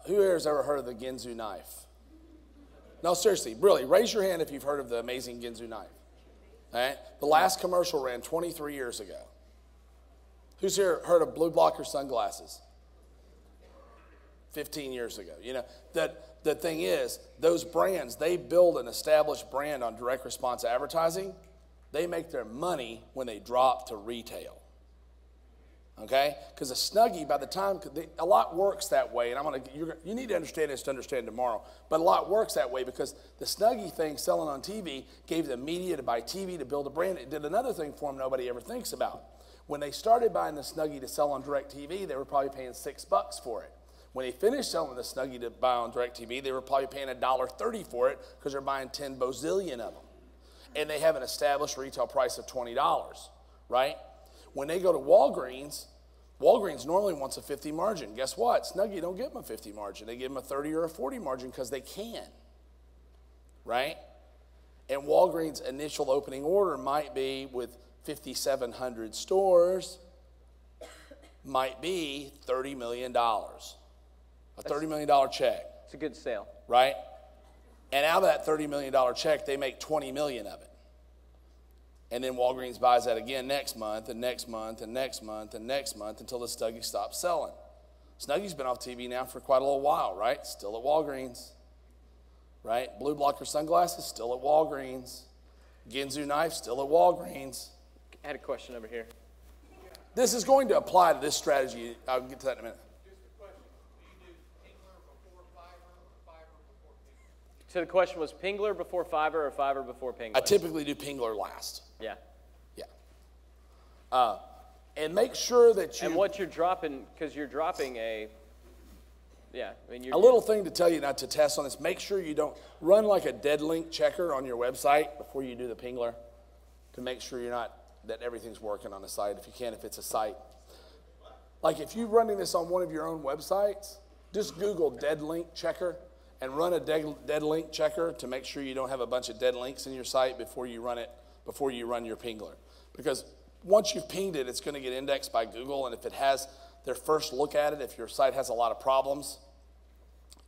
Who here has ever heard of the Ginsu knife? No, seriously, really, raise your hand if you've heard of the amazing Ginsu knife. All right? The last commercial ran 23 years ago. Who's here heard of blue blocker sunglasses? 15 years ago. You know, the thing is, those brands, they build an established brand on direct response advertising. They make their money when they drop to retail. Okay? Because a Snuggie, by the time, a lot works that way, and you need to understand this to understand tomorrow, but a lot works that way because the Snuggie thing selling on TV gave them media to buy TV to build a brand. It did another thing for them nobody ever thinks about. When they started buying the Snuggie to sell on DirecTV, they were probably paying $6 for it. When they finished selling the Snuggie to buy on DirecTV, they were probably paying $1.30 for it because they're buying 10 bazillion of them. And they have an established retail price of $20, right? When they go to Walgreens, Walgreens normally wants a 50 margin. Guess what? Snuggie don't give them a 50 margin. They give them a 30 or a 40 margin because they can, right? And Walgreens' initial opening order might be with 5,700 stores, might be $30 million. A $30 million check. It's a good sale. Right? And out of that $30 million check, they make 20 million of it. And then Walgreens buys that again next month, and next month, and next month, and next month until the Snuggie stops selling. Snuggie's been off TV now for quite a little while, right? Still at Walgreens. Right? Blue blocker sunglasses, still at Walgreens. Ginsu knife, still at Walgreens. I had a question over here. This is going to apply to this strategy. I'll get to that in a minute. So the question was Pingler before Fiverr or Fiverr before Pingler? I typically do Pingler last. Yeah. Yeah. And make sure that you... And what you're dropping, because you're dropping a... Yeah. I mean, a little thing to tell you not to test on this, make sure you don't run like a dead link checker on your website before you do the Pingler to make sure that everything's working on the site, if you can, if it's a site. Like if you're running this on one of your own websites, just Google dead link checker and run a dead link checker to make sure you don't have a bunch of dead links in your site before you run your Pingler. Because once you've pinged it, it's going to get indexed by Google, and if it has their first look at it, if your site has a lot of problems,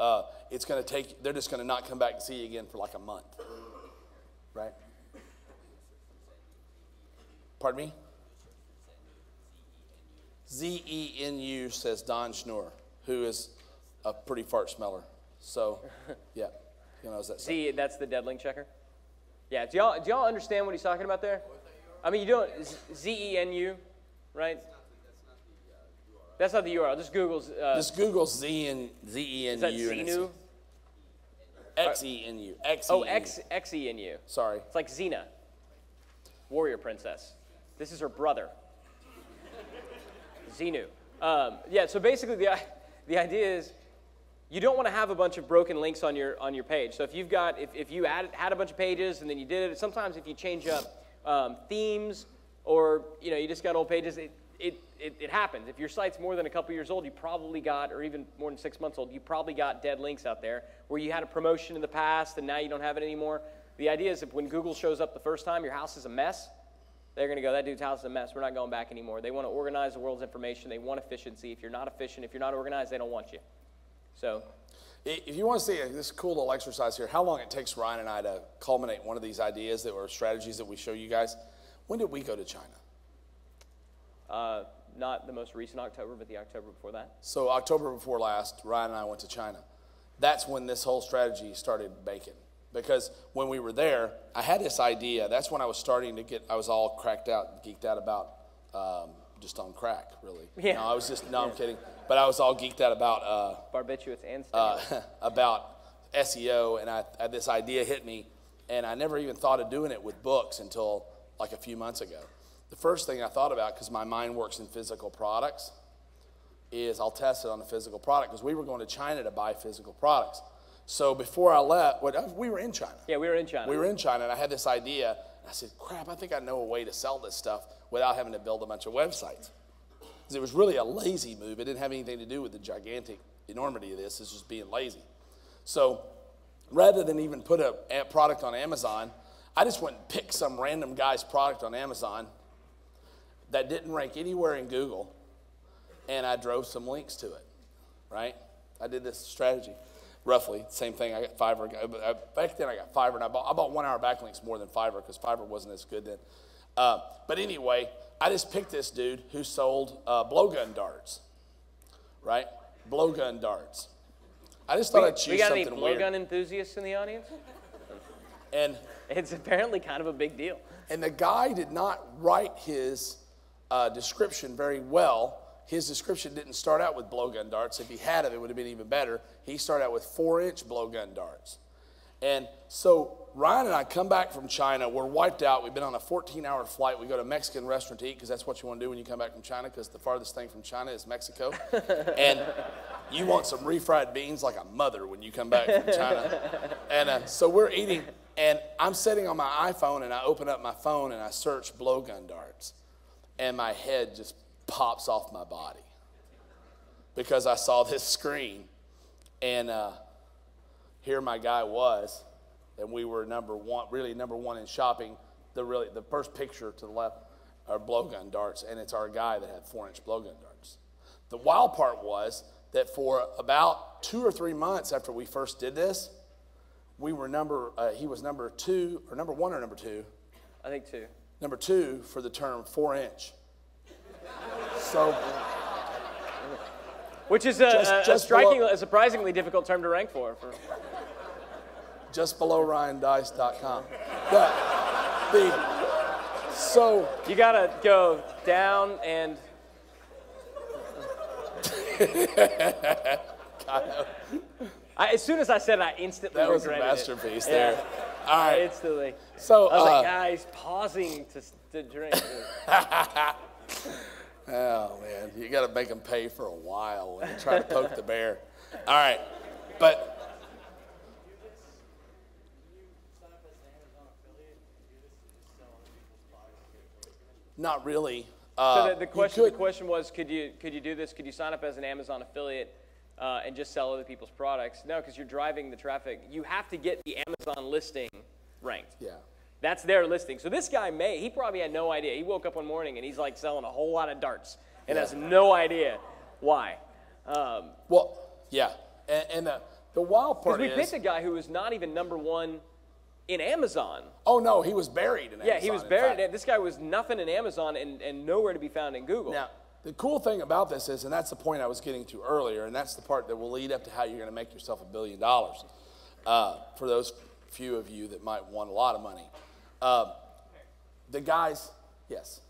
they're just going to not come back and see you again for like a month, right? Pardon me? Zenu, says Don Schnur, who is a pretty fart smeller. So, yeah, he knows that. Z, that's the dead link checker? Yeah, do y'all understand what he's talking about there? I mean, you don't, Z-E-N-U, right? That's not the URL. Just Google's. Just Google Z-E-N-U. Is that Xenu? X-E-N-U. Oh, X-E-N-U. Sorry. It's like Xena, warrior princess. This is her brother. Xenu. Yeah, so basically the idea is you don't want to have a bunch of broken links on your page. So if you've got, if you had a bunch of pages and then you did it, sometimes if you change up themes or, you just got old pages, it happens. If your site's more than a couple years old, you probably got, or even more than 6 months old, you probably got dead links out there where you had a promotion in the past and now you don't have it anymore. The idea is that when Google shows up the first time, your house is a mess, they're going to go, that dude's house is a mess. We're not going back anymore. They want to organize the world's information. They want efficiency. If you're not efficient, if you're not organized, they don't want you. So, if you want to see this cool little exercise here, how long it takes Ryan and I to culminate one of these ideas that were strategies that we show you guys, when did we go to China? Not the most recent October, but the October before that. So October before last, Ryan and I went to China. That's when this whole strategy started baking. Because when we were there, I had this idea. That's when I was starting to I was all cracked out, geeked out about, just on crack, really. Yeah. I'm kidding. But I was all geeked out about barbiturates and about SEO, and this idea hit me, and I never even thought of doing it with books until like a few months ago. The first thing I thought about, because my mind works in physical products, is I'll test it on a physical product, because we were going to China to buy physical products. So before I left, we were in China. Yeah, we were in China. We were in China, and I had this idea, and I said, crap, I think I know a way to sell this stuff without having to build a bunch of websites. Because it was really a lazy move. It didn't have anything to do with the gigantic enormity of this. It's just being lazy. So rather than even put a product on Amazon, I just went and picked some random guy's product on Amazon that didn't rank anywhere in Google, and I drove some links to it, right? I did this strategy, roughly, same thing. I got Fiverr. Back then I got Fiverr, and I bought 1 hour backlinks more than Fiverr because Fiverr wasn't as good then. But anyway, I just picked this dude who sold blowgun darts, right? Blowgun darts. I just thought I'd choose something weird. We got any blowgun enthusiasts in the audience? And it's apparently kind of a big deal. And the guy did not write his description very well. His description didn't start out with blowgun darts. If he had it would have been even better. He started out with 4-inch blowgun darts. And so Ryan and I come back from China. We're wiped out. We've been on a 14-hour flight. We go to a Mexican restaurant to eat because that's what you want to do when you come back from China, because the farthest thing from China is Mexico. And you want some refried beans like a mother when you come back from China. And so we're eating, and I'm sitting on my iPhone, and I open up my phone, and I search blowgun darts. And my head just pops off my body because I saw this screen, and here my guy was, and we were number one in shopping. The first picture to the left are blowgun darts, and it's our guy that had 4-inch blowgun darts. The wild part was that for about 2 or 3 months after we first did this, he was number 2, or number 1 or number 2? I think 2. Number 2 for the term 4-inch. So, which is a surprisingly difficult term to rank for. Just below RyanDice.com. So you gotta go down and. As soon as I said it, I instantly regretted it. That was a masterpiece there. Yeah. All right. Instantly. So, I was like, guys, pausing to drink. Oh, man. You got to make them pay for a while when you try to poke the bear. All right. But. Not really. So the question was, could you do this? Could you sign up as an Amazon affiliate and just sell other people's products? No, because you're driving the traffic. You have to get the Amazon listing ranked. Yeah. That's their listing. So this guy he probably had no idea. He woke up one morning and he's like selling a whole lot of darts and has no idea why. Well, yeah. And the wild part is. Because we picked a guy who was not even number 1 in Amazon. Oh, no, he was buried in Amazon. Yeah, he was buried. This guy was nothing in Amazon and nowhere to be found in Google. Now, the cool thing about this is, and that's the point I was getting to earlier, and that's the part that will lead up to how you're going to make yourself $1 billion for those few of you that might want a lot of money. The guys, yes.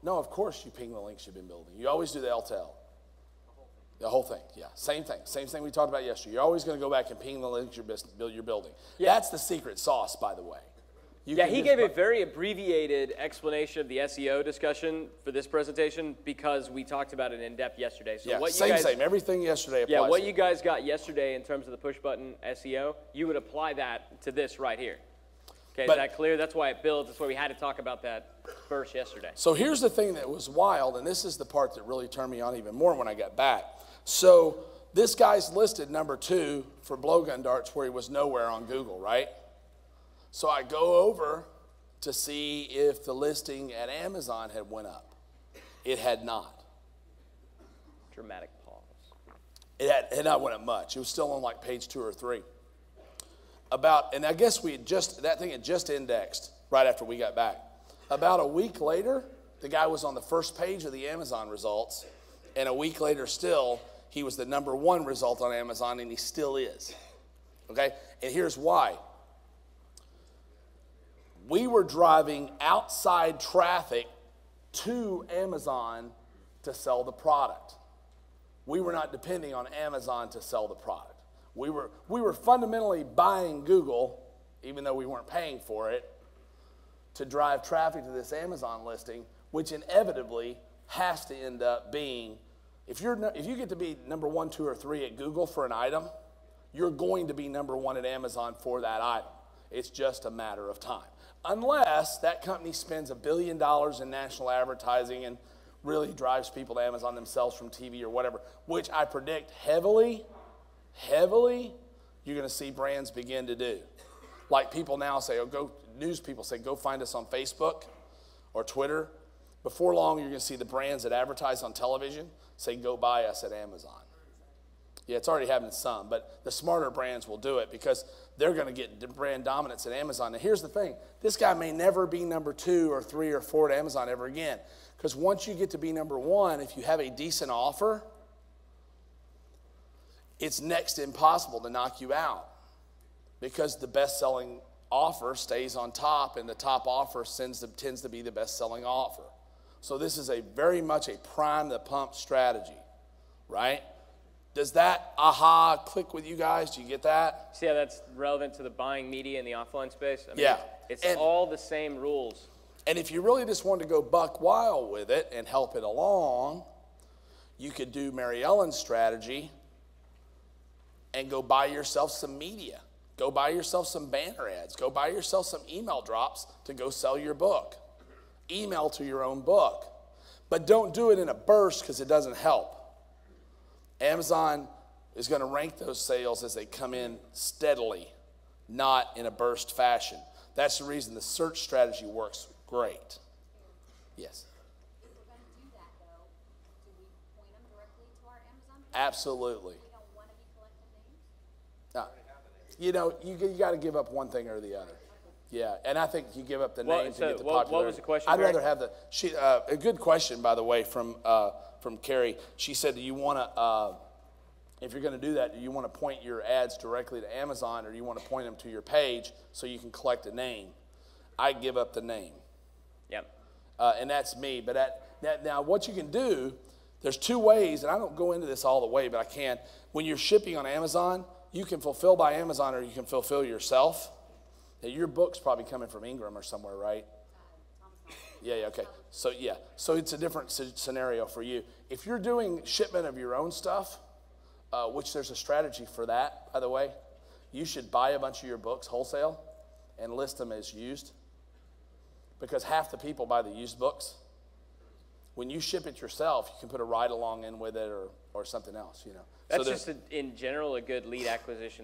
No, of course you ping the links you've been building. You always do the LTL. The whole thing, yeah. Same thing. Same thing we talked about yesterday. You're always going to go back and ping the links you're building. Yeah. That's the secret sauce, by the way. He gave a very abbreviated explanation of the SEO discussion for this presentation because we talked about it in depth yesterday. So yeah, same. Everything yesterday applies. Yeah, what you guys got yesterday in terms of the push button SEO, you would apply that to this right here. Okay, is that clear? That's why it builds. That's why we had to talk about that first yesterday. So here's the thing that was wild, and this is the part that really turned me on even more when I got back. So this guy's listed number 2 for blowgun darts where he was nowhere on Google, right? So I go over to see if the listing at Amazon had went up. It had not. Dramatic pause. It had not went up much. It was still on like page 2 or 3. And I guess that thing had just indexed right after we got back. About a week later, the guy was on the first page of the Amazon results, and a week later still, he was the number 1 result on Amazon, and he still is. Okay? And here's why. We were driving outside traffic to Amazon to sell the product. We were not depending on Amazon to sell the product. We were fundamentally buying Google, even though we weren't paying for it, to drive traffic to this Amazon listing, which inevitably has to end up being, if you get to be number 1, 2, or 3 at Google for an item, you're going to be number 1 at Amazon for that item. It's just a matter of time. Unless that company spends $1 billion in national advertising and really drives people to Amazon themselves from TV or whatever, which I predict heavily, you're going to see brands begin to do. Like people now say, news people say, go find us on Facebook or Twitter Before long, you're going to see the brands that advertise on television say, go buy us at Amazon. Yeah, it's already happened to some, but the smarter brands will do it because they're going to get brand dominance at Amazon. And here's the thing. This guy may never be number 2 or 3 or 4 at Amazon ever again. Because once you get to be number 1, if you have a decent offer, it's next to impossible to knock you out. Because the best-selling offer stays on top, and the top offer tends to be the best-selling offer. So this is very much a prime the pump strategy, right? Does that aha click with you guys? Do you get that? See how that's relevant to the buying media in the offline space? I mean, yeah. It's all the same rules. And if you really just wanted to go buck wild with it and help it along, you could do Mary Ellen's strategy and go buy yourself some media. Go buy yourself some banner ads. Go buy yourself some email drops to go sell your book. Email to your own book. But don't do it in a burst because it doesn't help. Amazon is going to rank those sales as they come in steadily, not in a burst fashion. That's the reason the search strategy works great. Yes? If we're going to do that, though, do we point them directly to our Amazon page? Absolutely. We don't want to be collecting names? No. You know, you got to give up one thing or the other. Yeah, and I think you give up the names to get the popularity. What was the question, I'd Barry? rather have a good question, by the way, from Carrie. She said, do you want to, if you're going to do that, do you want to point your ads directly to Amazon, or do you want to point them to your page so you can collect a name? I give up the name. Yep. And that's me. But now what you can do, there's 2 ways, and I don't go into this all the way, but I can. When you're shipping on Amazon, you can fulfill by Amazon or you can fulfill yourself. Now, your book's probably coming from Ingram or somewhere, right? Yeah, okay. So it's a different scenario for you. If you're doing shipment of your own stuff, which there's a strategy for that, by the way, you should buy a bunch of your books wholesale and list them as used. Because half the people buy the used books. When you ship it yourself, you can put a ride-along in with it or something else, you know. That's just, in general, a good lead acquisition